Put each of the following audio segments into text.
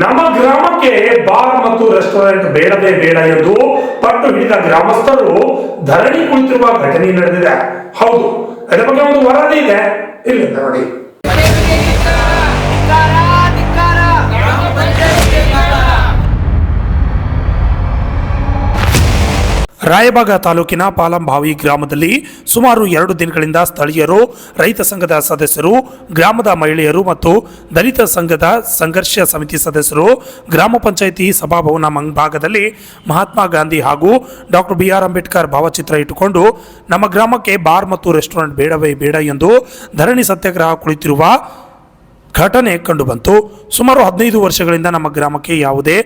ನಮ್ಮ ಗ್ರಾಮಕ್ಕೆ ಬಾರ್ ಮತ್ತು ರೆಸ್ಟೋರೆಂಟ್ ಬೇಡವೇ ಬೇಡ ಎಂದು ಪಟ್ಟು ಹಿಡಿದ ಗ್ರಾಮಸ್ಥರು ಧರಣಿ ಕುಳಿತಿರುವ ಘಟನೆ ನಡೆದಿದೆ. ಹೌದು, ಅದರ ಬಗ್ಗೆ ಒಂದು ವರದಿ ಇದೆ, ಇಲ್ಲಿಂದ ನೋಡಿ. ರಾಯಬಾಗ ತಾಲೂಕಿನ ಪಾಲಂಬಾವಿ ಗ್ರಾಮದಲ್ಲಿ ಸುಮಾರು 2 ದಿನಗಳಿಂದ ಸ್ಥಳೀಯರು, ರೈತ ಸಂಘದ ಸದಸ್ಯರು, ಗ್ರಾಮದ ಮಹಿಳೆಯರು ಮತ್ತು ದಲಿತ ಸಂಘದ ಸಂಘರ್ಷ ಸಮಿತಿ ಸದಸ್ಯರು ಗ್ರಾಮ ಪಂಚಾಯಿತಿ ಸಭಾಭವನ ಮುಂಭಾಗದಲ್ಲಿ ಮಹಾತ್ಮ ಗಾಂಧಿ ಹಾಗೂ ಡಾಕ್ಟರ್ BR ಅಂಬೇಡ್ಕರ್ ಭಾವಚಿತ್ರ ಇಟ್ಟುಕೊಂಡು ನಮ್ಮ ಗ್ರಾಮಕ್ಕೆ ಬಾರ್ ಮತ್ತು ರೆಸ್ಟೋರೆಂಟ್ ಬೇಡವೇ ಬೇಡ ಎಂದು ಧರಣಿ ಸತ್ಯಾಗ್ರಹ ಕುಳಿತಿರುವ ಘಟನೆ ಕಂಡುಬಂತು. ಸುಮಾರು 15 ವರ್ಷಗಳಿಂದ ನಮ್ಮ ಗ್ರಾಮಕ್ಕೆ ಯಾವುದೇ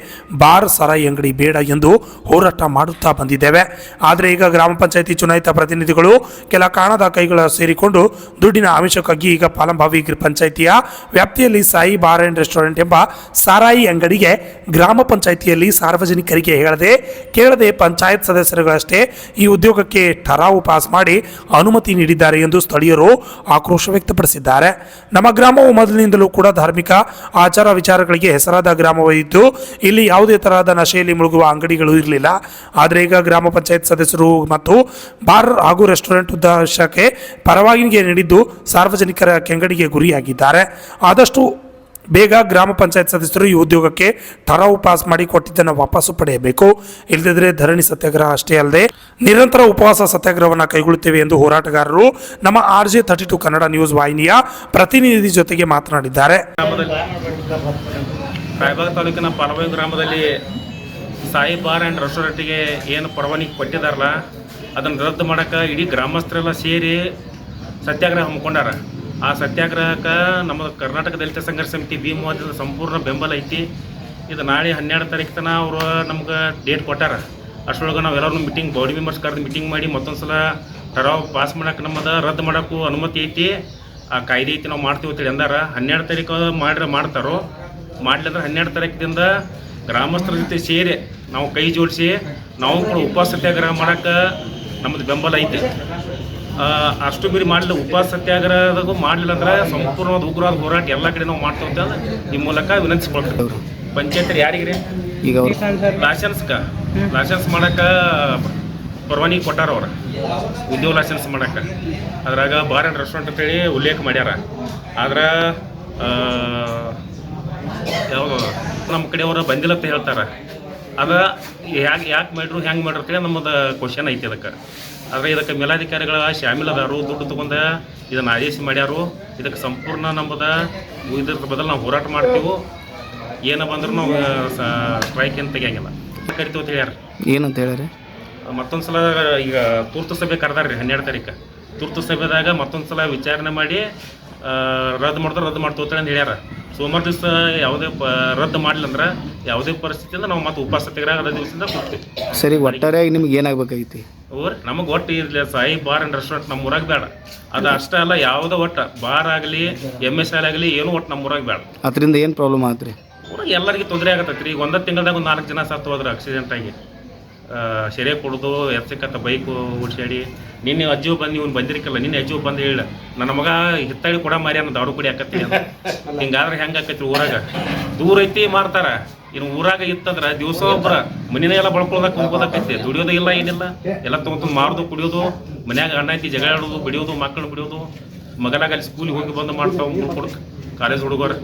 ಬಾರ್, ಸರಾಯಿ ಅಂಗಡಿ ಬೇಡ ಎಂದು ಹೋರಾಟ ಮಾಡುತ್ತಾ ಬಂದಿದ್ದೇವೆ. ಆದರೆ ಈಗ ಗ್ರಾಮ ಪಂಚಾಯಿತಿ ಚುನಾಯಿತ ಪ್ರತಿನಿಧಿಗಳು ಕೆಲ ಕಾಣದ ಕೈಗಳ ಸೇರಿಕೊಂಡು ದುಡ್ಡಿನ ಆಮಿಷಕ್ಕಾಗಿ ಈಗ ಪಾಲಂಬಾವಿ ಪಂಚಾಯಿತಿಯ ವ್ಯಾಪ್ತಿಯಲ್ಲಿ ಸಾಯಿ ಬಾರ್ ಆ್ಯಂಡ್ ರೆಸ್ಟೋರೆಂಟ್ ಎಂಬ ಸಾರಾಯಿ ಅಂಗಡಿಗೆ ಗ್ರಾಮ ಪಂಚಾಯಿತಿಯಲ್ಲಿ ಸಾರ್ವಜನಿಕರಿಗೆ ಕೇಳದೆ ಪಂಚಾಯತ್ ಸದಸ್ಯರುಗಳಷ್ಟೇ ಈ ಉದ್ಯೋಗಕ್ಕೆ ಠರಾವು ಪಾಸ್ ಮಾಡಿ ಅನುಮತಿ ನೀಡಿದ್ದಾರೆ ಎಂದು ಸ್ಥಳೀಯರು ಆಕ್ರೋಶ ವ್ಯಕ್ತಪಡಿಸಿದ್ದಾರೆ. ನಮ್ಮ ಗ್ರಾಮವು ಮೊದಲಿನಿಂದ ಕೂಡ ಧಾರ್ಮಿಕ ಆಚಾರ ವಿಚಾರಗಳಿಗೆ ಹೆಸರಾದ ಗ್ರಾಮವಾಗಿದ್ದು ಇಲ್ಲಿ ಯಾವುದೇ ತರಹದ ನಶೆಯಲ್ಲಿ ಮುಳುಗುವ ಅಂಗಡಿಗಳು ಇರಲಿಲ್ಲ. ಆದರೆ ಈಗ ಗ್ರಾಮ ಪಂಚಾಯತ್ ಸದಸ್ಯರು ಮತ್ತು ಬಾರ್ ಹಾಗೂ ರೆಸ್ಟೋರೆಂಟ್ ಉದ್ದೇಶಕ್ಕೆ ಪರವಾನಗಿ ನೀಡಿದ್ದು ಸಾರ್ವಜನಿಕರ ಕೆಂಗಡಿಗೆ ಗುರಿಯಾಗಿದ್ದಾರೆ. ಆದಷ್ಟು ಬೇಗ ಗ್ರಾಮ ಪಂಚಾಯತ್ ಸದಸ್ಯರು ಈ ಉದ್ಯೋಗಕ್ಕೆ ಠರಾವು ಪಾಸ್ ಮಾಡಿ ಕೊಟ್ಟಿದ್ದನ್ನು ವಾಪಸ್ಸು ಪಡೆಯಬೇಕು. ಇಲ್ಲದಿದ್ದರೆ ಧರಣಿ ಸತ್ಯಾಗ್ರಹ ಅಷ್ಟೇ ಅಲ್ಲದೆ ನಿರಂತರ ಉಪವಾಸ ಸತ್ಯಾಗ್ರಹವನ್ನು ಕೈಗೊಳ್ಳುತ್ತೇವೆ ಎಂದು ಹೋರಾಟಗಾರರು ನಮ್ಮ RJ32 ಕನ್ನಡ ನ್ಯೂಸ್ ವಾಹಿನಿಯ ಪ್ರತಿನಿಧಿ ಜೊತೆಗೆ ಮಾತನಾಡಿದ್ದಾರೆ. ರಾಯಬಾಗ ತಾಲೂಕಿನ ಪಾಲಂಬಾವಿ ಗ್ರಾಮದಲ್ಲಿ ಸಾಯಿ ಬಾರ್ ಆ್ಯಂಡ್ ರೆಸ್ಟೋರೆಂಟಿಗೆ ಏನು ಪರವಾನಗಿ ಕೊಟ್ಟಿದ್ದಾರಲ್ಲ ಅದನ್ನು ರದ್ದು ಮಾಡೋಕ್ಕೆ ಇಡೀ ಗ್ರಾಮಸ್ಥರೆಲ್ಲ ಸೇರಿ ಸತ್ಯಾಗ್ರಹ ಹಮ್ಮಿಕೊಂಡಾರ. ಆ ಸತ್ಯಾಗ್ರಹಕ್ಕೆ ನಮ್ಮ ಕರ್ನಾಟಕ ದಲಿತ ಸಂಘರ್ಷ ಸಮಿತಿ ಭೀಮವಾದದ ಸಂಪೂರ್ಣ ಬೆಂಬಲ ಐತಿ. ಇದು ನಾಳೆ 12 ತಾರೀಕು ತನಕ ಅವರು ನಮ್ಗೆ ಡೇಟ್ ಕೊಟ್ಟಾರ. ಅಷ್ಟರೊಳಗೆ ನಾವು ಎಲ್ಲರೂ ಬಾಡಿ ಮೆಂಬರ್ಸ್ ಕರೆದು ಮೀಟಿಂಗ್ ಮಾಡಿ ಮತ್ತೊಂದು ಸಲ ಠರಾವು ಪಾಸ್ ಮಾಡೋಕೆ ನಮ್ಮದು ರದ್ದು ಮಾಡೋಕ್ಕೂ ಅನುಮತಿ ಐತಿ. ಆ ಕಾಯ್ದೆ ಐತಿ, ನಾವು ಮಾಡ್ತೀವಿ ಅಂತೇಳಿ ಅಂದಾರ. 12 ತಾರೀಕು ಮಾಡ್ತಾರೋ, ಮಾಡಲಿದ್ರೆ 12 ತಾರೀಕಿನಿಂದ ಗ್ರಾಮಸ್ಥರ ಜೊತೆ ಸೇರಿ ನಾವು ಕೈ ಜೋಡಿಸಿ ನಾವು ಕೂಡ ಉಪವಾಸ ಸತ್ಯಾಗ್ರಹ ಮಾಡೋಕ್ಕೆ ನಮ್ಮದು ಬೆಂಬಲ ಐತಿ. ಅಷ್ಟು ಮೀರಿ ಮಾಡಲಿಲ್ಲ, ಉಪವಾಸ ಸತ್ಯಾಗ್ರಹದಾಗೂ ಮಾಡಲಿಲ್ಲ ಅಂದ್ರೆ ಸಂಪೂರ್ಣವಾದ ಉಗ್ರವಾದ ಹೋರಾಟ ಎಲ್ಲ ಕಡೆ ನಾವು ಮಾಡ್ತೇವೆ ಅಂತ ಈ ಮೂಲಕ ವಿನಂತಿಸ್ಕೊಳ್ತೇವೆ. ಪಂಚಾಯತ್ ಯಾರಿಗ್ರಿ ಈಗ ಲೈಸೆನ್ಸ್ ಮಾಡೋಕ್ಕೆ ಪರವಾನಗಿ ಕೊಟ್ಟಾರ ಅವ್ರು, ಉದ್ಯೋಗ ಲೈಸೆನ್ಸ್ ಮಾಡೋಕ್ಕೆ. ಅದ್ರಾಗ ಬಾರ್ ಆ್ಯಂಡ್ ರೆಸ್ಟೋರೆಂಟ್ ಅಂತೇಳಿ ಉಲ್ಲೇಖ ಮಾಡ್ಯಾರ. ಆದ್ರೆ ಯಾವುದು ನಮ್ಮ ಕಡೆಯವರು ಬಂದಿಲ್ಲ ಅಂತ ಹೇಳ್ತಾರೆ. ಅದು ಯಾಕೆ ಮಾಡ್ರು ಹೆಂಗೆ ಮಾಡ್ರು ಅಂತೇಳಿ ನಮ್ಮದು ಕ್ವಶನ್ ಐತಿ ಅದಕ್ಕೆ. ಆದರೆ ಇದಕ್ಕೆ ಮೇಲಾಧಿಕಾರಿಗಳ ಶಾಮೀಲದಾರು ದುಡ್ಡು ತೊಗೊಂಡು ಇದನ್ನು ಆದೇಶ ಮಾಡ್ಯಾರು. ಇದಕ್ಕೆ ಸಂಪೂರ್ಣ ನಮ್ಮದು ಇದ್ರ ಬದಲು ನಾವು ಹೋರಾಟ ಮಾಡ್ತೀವಿ. ಏನ ಬಂದರೂ ನಾವು ಸ್ಟ್ರೈಕ್ ಏನು ತೆಗಿಯಂಗಿಲ್ಲ ಕರಿತೀವಿ ಅಂತ ಹೇಳ್ಯಾರ. ಏನಂತ ಹೇಳ್ಯಾರ? ಮತ್ತೊಂದು ಸಲ ಈಗ ತುರ್ತು ಸಭೆ ಕರೆದಾರ ರೀ 12 ತಾರೀಕು. ತುರ್ತು ಸಭೆದಾಗ ಮತ್ತೊಂದು ಸಲ ವಿಚಾರಣೆ ಮಾಡಿ ರದ್ದು ಮಾಡ್ತೀವಿ ಅಂತ ಹೇಳ್ಯಾರ. ಸೋಮವಾರ ದಿವಸ ಯಾವುದೇ ರದ್ದು ಮಾಡಲಿಲ್ಲ ಅಂದ್ರೆ ಯಾವುದೇ ಪರಿಸ್ಥಿತಿಯಿಂದ ನಾವು ಮತ್ತೆ ಉಪವಾಸ ಸತ್ಯಾಗ್ರಹ ಅದೇ ದಿವಸದಿಂದ ಕೊಡ್ತೀವಿ. ಸರಿ, ಒಟ್ಟಾರೆಯಾಗಿ ನಿಮ್ಗೆ ಏನಾಗಬೇಕಾಗೈತಿ? ನಮಗೆ ಒಟ್ಟು ಇರಲಿ ಸಾಯಿ ಬಾರ್ ಆ್ಯಂಡ್ ರೆಸ್ಟೋರೆಂಟ್ ನಮ್ಮ ಊರಾಗ ಬೇಡ. ಅದು ಅಷ್ಟೇ ಅಲ್ಲ, ಯಾವುದೋ ಒಟ್ಟು ಬಾರ್ ಆಗಲಿ MSL ಆಗಲಿ ಏನು ಒಟ್ಟು ನಮ್ಮ ಊರಾಗ ಬೇಡ. ಅದರಿಂದ ಏನು ಪ್ರಾಬ್ಲಮ್ ಆತ್ರಿ? ಊರಾಗ ಎಲ್ಲರಿಗೂ ತೊಂದರೆ ಆಗತ್ತೈತಿ ರೀ. ಒಂದೇ ತಿಂಗಳದಾಗ ಒಂದು 4 ಜನ ಸತ್ತು ಹೋದ್ರೆ ಆಕ್ಸಿಡೆಂಟಾಗಿ. ಸೆರೆ ಕೊಡೋದು, ಎತ್ತಕತ್ತ ಬೈಕು ಓಡಿಸಾಡಿ. ನಿನ್ನೆ ಅಜ್ಜು ಬಂದು ಇವ್ನು ಬಂದಿರಕ್ಕಲ್ಲ, ನಿನ್ನೆ ಅಜ್ಜು ಬಂದು ಹೇಳ ನನ್ನ ಮಗ ಹಿತ್ತಾಳಿ ಕೊಡ ಮಾರಿ ಅನ್ನೋ ದಾರು ಕುಡಿ ಆಕತ್ತಿ ಅಂತ. ಹಿಂಗಾದ್ರೆ ಹೆಂಗೆ ಆಕೈತಿ? ಊರಾಗ ದೂರ ಐತಿ ಮಾರ್ತಾರ. ಇನ್ನು ಊರಾಗ ಇತ್ತಂದ್ರೆ ದಿವಸ ಒಬ್ಬರ ಮನಿನ ಎಲ್ಲ ಬಳ್ಕೊಳೋದಕ್ಕೆ ಹೋಗೋದಕ್ಕೈತಿ. ದುಡಿಯೋದು ಇಲ್ಲ, ಏನಿಲ್ಲ, ಎಲ್ಲ ತೊಗೊಂಡು ಮಾರೋದು, ಕುಡಿಯೋದು, ಮನ್ಯಾಗ ಅಣ್ಣ ಐತಿ ಜಗಳ ಆಡೋದು, ಬಿಡಿಯೋದು, ಮಕ್ಕಳು ಬಿಡಿಯೋದು, ಮಗನಾಗ ಅಲ್ಲಿ ಸ್ಕೂಲಿಗೆ ಹೋಗಿ ಬಂದು ಮಾಡ್ತಾವೆ ಕೊಡಕ್ಕೆ ಕಾಲೇಜ್ ಹುಡುಗರು.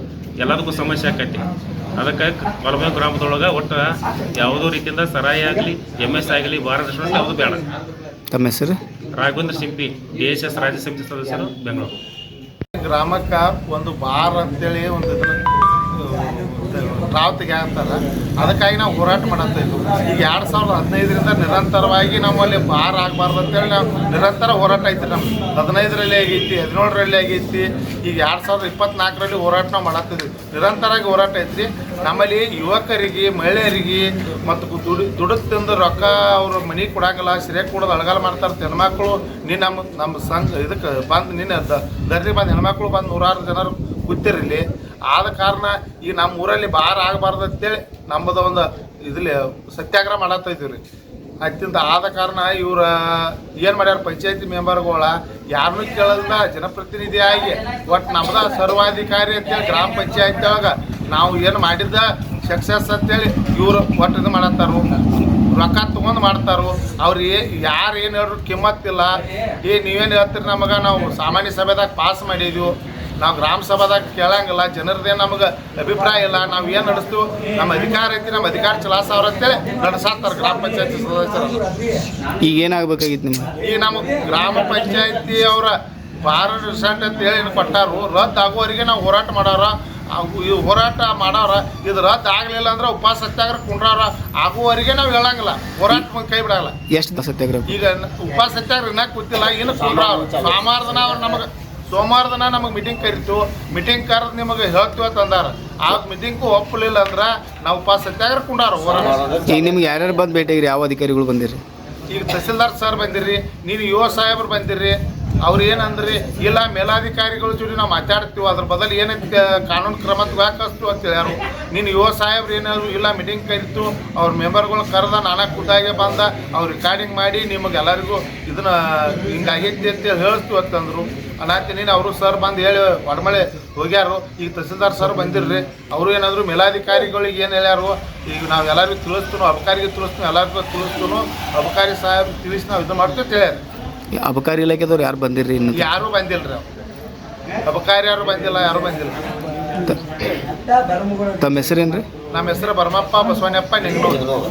ಎಲ್ಲದಕ್ಕೂ ಸಮಸ್ಯೆ ಆಕೈತಿ. ಅದಕ್ಕೆ ಪಾಲಂಬಾವಿ ಗ್ರಾಮದೊಳಗೆ ಒಟ್ಟು ಯಾವುದೋ ರೀತಿಯಿಂದ ಸರಾಯಿ ಆಗಲಿ MS ಆಗಲಿ ಬಾರ್ ರೆಸ್ಟೋರೆಂಟ್ ಯಾವುದು ಬೇಡ. ತಮ್ಮ ಹೆಸರು? ರಾಘವೇಂದ್ರ ಸಿಂಪಿ, DSS ರಾಜ್ಯ ಸಮಿತಿ ಸದಸ್ಯರು, ಬೆಂಗಳೂರು. ಗ್ರಾಮಕ್ಕೆ ಒಂದು ಬಾರ್ ಅಂತೇಳಿ ಒಂದು ರಾವ್ ತೆಗಿತಾರೆ. ಅದಕ್ಕಾಗಿ ನಾವು ಹೋರಾಟ ಮಾಡತ್ತಿದ್ವು. ಈಗ 2015ರಿಂದ ನಿರಂತರವಾಗಿ ನಮ್ಮಲ್ಲಿ ಬಾರ್ ಆಗಬಾರ್ದು ಅಂತೇಳಿ ನಾವು ನಿರಂತರ ಹೋರಾಟ ಐತಿ. ನಮ್ಮ 15ರಲ್ಲಿ ಆಗೈತಿ, 17ರಲ್ಲಿ ಆಗೈತಿ, ಈಗ 2024ರಲ್ಲಿ ಹೋರಾಟ ನಾವು ಮಾಡತ್ತಿದ್ವಿ. ನಿರಂತರವಾಗಿ ಹೋರಾಟ ಐತ್ರಿ. ನಮ್ಮಲ್ಲಿ ಯುವಕರಿಗೆ, ಮಹಿಳೆಯರಿಗೆ ಮತ್ತು ದುಡ್ಡು ತಿಂದು ರೊಕ್ಕ ಅವ್ರ ಮನೆಗೆ ಕೊಡಂಗಿಲ್ಲ, ಸಿರೆ ಕೊಡೋದು ಅಳಗಾಲ ಮಾಡ್ತಾರೆ. ಹೆಣ್ಮಕ್ಳು ನಮ್ಮ ಸಂಘ ಇದಕ್ಕೆ ಬಂದು ನಿನ್ನೆ ದರ್ರಿ ಬಂದು ಹೆಣ್ಮಕ್ಳು ಬಂದು 100 ಜನರು ಕೂತಿರಲಿ. ಆದ ಕಾರಣ ಈಗ ನಮ್ಮ ಊರಲ್ಲಿ ಬಾರ್ ಆಗಬಾರ್ದು ಅಂತೇಳಿ ನಮ್ಮದು ಒಂದು ಇದಲ್ಲಿ ಸತ್ಯಾಗ್ರಹ ಮಾಡತ್ತೈತೀವಿ ರೀ. ಅತ್ಯಂತ ಆದ ಕಾರಣ ಇವ್ರು ಏನು ಮಾಡ್ಯಾರ, ಪಂಚಾಯತಿ ಮೆಂಬರ್ಗಳ ಯಾರನ್ನೂ ಕೇಳೋದಿಲ್ಲ, ಜನಪ್ರತಿನಿಧಿಯಾಗಿ ಒಟ್ಟು ನಮ್ಮದ ಸರ್ವಾಧಿಕಾರಿ ಅಂತೇಳಿ ಗ್ರಾಮ ಪಂಚಾಯತಿ ಒಳಗೆ ನಾವು ಏನು ಮಾಡಿದ್ದ ಸಕ್ಸಸ್ ಅಂತೇಳಿ ಇವರು ಒಟ್ಟು ಇದು ಮಾಡತ್ತಾರು, ರೊಕ್ಕ ತೊಗೊಂಡು ಮಾಡ್ತಾರೋ. ಅವ್ರು ಯಾರು ಏನು ಹೇಳಿದ್ರು ಕಿಮ್ಮತ್ತಿಲ್ಲ. ನೀವೇನು ಹೇಳ್ತೀರಿ ನಮಗೆ, ನಾವು ಸಾಮಾನ್ಯ ಸಭೆದಾಗ ಪಾಸ್ ಮಾಡಿದ್ವಿ, ನಾವು ಗ್ರಾಮ ಸಭಾದಾಗ ಕೇಳಂಗಿಲ್ಲ, ಜನರದೇ ನಮಗೆ ಅಭಿಪ್ರಾಯ ಇಲ್ಲ, ನಾವು ಏನು ನಡೆಸ್ತೀವಿ, ನಮ್ಮ ಅಧಿಕಾರ ಐತಿ, ನಮ್ಮ ಅಧಿಕಾರ ಚಲಾಯಿಸೋರು ಅಂತೇಳಿ ನಡೆಸಾಕ್ತಾರೆ ಗ್ರಾಮ ಪಂಚಾಯತಿ ಸದಸ್ಯರು. ಈಗ ಏನಾಗಬೇಕಾಗಿತ್ತು ನಿಮ್ಗೆ? ಈಗ ನಮ್ಮ ಗ್ರಾಮ ಪಂಚಾಯತಿ ಅವರ ಫಾರೆಸ್ಟ್ ರಿಸಲ್ಟ್ ಅಂತ ಹೇಳಿ ಕೊಟ್ಟಾರು, ರದ್ದು ಆಗುವವರೆಗೆ ನಾವು ಹೋರಾಟ ಮಾಡೋರ. ಈ ಹೋರಾಟ ಮಾಡೋರ ಇದು ರದ್ದು ಆಗಲಿಲ್ಲ ಅಂದ್ರೆ ಉಪವಾಸ ಸತ್ಯಾಗ್ರಹ ಕುಂಡ್ರವ್ರ ಆಗುವವರೆಗೆ ನಾವು ಹೇಳಂಗಿಲ್ಲ, ಹೋರಾಟ ಕೈ ಬಿಡಲ್ಲ. ಎಷ್ಟು ಸತ್ಯಾಗ್ರಹ? ಈಗ ಉಪವಾಸ ಸತ್ಯಾಗ್ರಹ ಇನ್ನ ಕೂತಿಲ್ಲ, ಇನ್ನು ಕುಂಡ್ರವ್ರು. ಸೋಮವಾರ ದಿನ ಅವ್ರು ನಮಗೆ ಸೋಮವಾರ ದಿನ ನಮಗೆ ಮೀಟಿಂಗ್ ಕರಿತು, ಮೀಟಿಂಗ್ ಕರೆದು ನಿಮಗೆ ಹೇಳ್ತೀವಿ ಅಂತಂದಾರ. ಆ ಮೀಟಿಂಗು ಒಪ್ಪಲಿಲ್ಲ ಅಂದ್ರೆ ನಾವು ಉಪವಾಸ ಸತ್ಯಾಗ್ರಹ ಕುಂಡಾರ ಹೋರಾಟ. ಈಗ ನಿಮ್ಗೆ ಯಾರ್ಯಾರು ಬಂದು ಭೇಟಿಯಾಗಿರಿ? ಯಾವ ಅಧಿಕಾರಿಗಳು ಬಂದಿರಿ? ಈಗ ತಹಸೀಲ್ದಾರ್ ಸರ್ ಬಂದಿರಿ, ನೀನು ಯುವ ಸಾಹೇಬ್ರು ಬಂದಿರಿ. ಅವ್ರು ಏನಂದ್ರಿ, ಇಲ್ಲ ಮೇಲಾಧಿಕಾರಿಗಳ ಜೊತೆ ನಾವು ಮಾತಾಡ್ತೀವಿ, ಅದ್ರ ಬದಲು ಏನೈತೆ ಕಾನೂನು ಕ್ರಮ ತಗೋಕಸ್ತು ಅಂತ ಹೇಳ್ಯಾರು. ನೀನು ಯುವ ಸಾಹೇಬ್ರು ಏನಾದ್ರು ಇಲ್ಲ ಮೀಟಿಂಗ್ ಕರಿತು, ಅವ್ರ ಮೆಂಬರ್ಗಳು ಕರೆದ, ನಾನಾ ಖುದ್ದಾಗೆ ಬಂದ ಅವ್ರು ರೆಕಾರ್ಡಿಂಗ್ ಮಾಡಿ ನಿಮಗೆಲ್ಲರಿಗೂ ಇದನ್ನ ಹಿಂಗಾಗೈತಿ ಅಂತೇಳಿ ಹೇಳಿಸ್ತೀವಿ ಅಂತಂದರು. ಅನಾತೀನಿ ಅವರು ಸರ್ ಬಂದು ಹೇಳಿ ಒಡಮಳೆ ಹೋಗ್ಯಾರು. ಈಗ ತಹಸೀಲ್ದಾರ್ ಸರ್ ಬಂದಿರ್ರಿ, ಅವರು ಏನಾದ್ರು ಮೇಲಾಧಿಕಾರಿಗಳಿಗೆ ಏನು ಹೇಳ್ಯಾರು, ಈಗ ನಾವು ಎಲ್ಲರಿಗೂ ತಿಳಿಸ್ತೀನೋ, ಅಬಕಾರಿಗೆ ತಿಳಿಸ್ತೀನೋ, ಎಲ್ಲರಿಗೂ ತಿಳಿಸ್ತೀನೋ, ಅಬಕಾರಿ ಸಾಹೇಬ್ ತಿಳಿಸಿ ನಾವು ಇದು ಮಾಡ್ತೀವಿ ಅಂತ ಹೇಳ್ಯಾರ. ಅಬಕಾರಿ ಇಲಾಖೆದವ್ರು ಯಾರು ಬಂದಿರ್ರಿ? ಇನ್ನು ಯಾರೂ ಬಂದಿಲ್ಲ ರೀ, ಅಬಕಾರಿ ಯಾರು ಬಂದಿಲ್ಲ, ಯಾರೂ ಬಂದಿಲ್ಲ. ತಮ್ಮ ಹೆಸರೇನು ರೀ? ನಮ್ಮ ಹೆಸರು ಭರಮಪ್ಪ ಬಸವಣ್ಣಪ್ಪ ನಿಂಗನೂರು.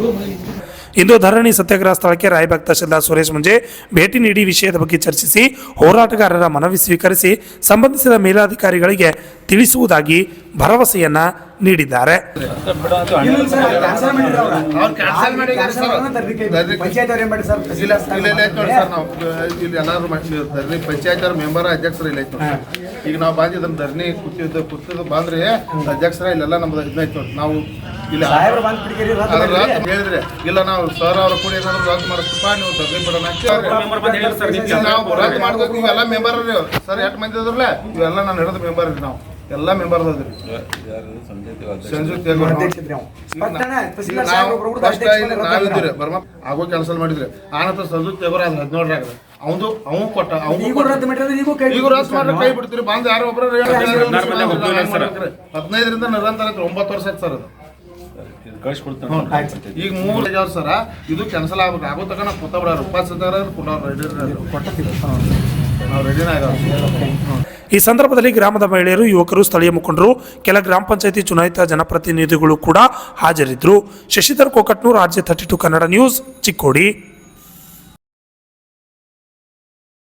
ಇಂದು ಧರಣಿ ಸತ್ಯಾಗ್ರಹ ಸ್ಥಳಕ್ಕೆ ರಾಯಬಾಗ್ ತಹಶೀಲ್ದಾರ್ ಸುರೇಶ್ ಮುಂಜೆ ಭೇಟಿ ನೀಡಿ ವಿಷಯದ ಬಗ್ಗೆ ಚರ್ಚಿಸಿ ಹೋರಾಟಗಾರರ ಮನವಿ ಸ್ವೀಕರಿಸಿ ಸಂಬಂಧಿಸಿದ ಮೇಲಾಧಿಕಾರಿಗಳಿಗೆ ತಿಳಿಸುವುದಾಗಿ ಭರವಸೆಯನ್ನ ನೀಡಿದ್ದಾರೆ. ಪಂಚಾಯತ್ ಅವ್ರ ಮೆಂಬರ್ ಅಧ್ಯಕ್ಷರು ಇಲ್ಲ ಐತೆ. ಈಗ ನಾವು ಬಂದು ಇದನ್ನ ಧರಣಿ ಕೂತಿದ್ದು ಬಂದ್ರೆ ಅಧ್ಯಕ್ಷರ ಇಲ್ಲೆಲ್ಲ ನಮ್ದು ಇದೈತೆ. ನಾವು ಇಲ್ಲ ಹೇಳಿದ್ರೆ ಇಲ್ಲ ನಾವು ಸರ್ ಅವ್ರ ಕೂಡ ಏನಾದ್ರು ರದ್ದು ಮಾಡಿಸ್ತಪ್ಪ, ನೀವು ಧರಣಿ ಬಿಡೋಣ ನಾವು ರದ್ದು ಮಾಡ್ಬೇಕು. ಇವೆಲ್ಲ ಮೆಂಬರ್ ರೀ ಸರ್, ಎಷ್ಟು ಮಂದಿ ಇದ್ರಲ್ಲ ಇವೆಲ್ಲ ನಾನು ಹಿಡಿದ ಮೆಂಬರ್ ರೀ, ನಾವು ಎಲ್ಲ ಮೆಂಬರ್ ಅದ್ರಿ. ನಾವಿದ್ರಿ ಬರ್ಮ ಆಗೋ ಕೆಲಸ ಮಾಡಿದ್ರಿ. ಆನಂತರ ಸಂಜು ತೇಬರ 17 ಅವನು ಅವು ಕೊಟ್ಟ, ಈಗ ರದ್ದು ಮಾಡ್ರೆ ಕೈ ಬಿಡ್ತೀರಿ. ಬಂದು ಯಾರೋ ಒಬ್ಬರು 15ರಿಂದ ನಿರಂತರ 9 ವರ್ಷ ಆಯ್ತು ಸರ್ ಅದು. ಈಗ 3 ಆಗ್ಯಾವ ಸರ, ಇದು ಕ್ಯಾನ್ಸಲ್ ಆಗ್ಬೇಕು. ಆಗೋ ತಕ ನಾವು ಕೂತ ಬಿಡೋರು, ಉಪವಾಸ ನಾವು ರೆಡಿನ ಆಗ್ಯಾವ. ಈ ಸಂದರ್ಭದಲ್ಲಿ ಗ್ರಾಮದ ಮಹಿಳೆಯರು, ಯುವಕರು, ಸ್ಥಳೀಯ ಮುಖಂಡರು, ಕೆಲ ಗ್ರಾಮ ಪಂಚಾಯತಿ ಚುನಾಯಿತ ಜನಪ್ರತಿನಿಧಿಗಳು ಕೂಡ ಹಾಜರಿದ್ದರು. Shashidhar Kokatnur, RJ 32 Kannada news, Chikkodi.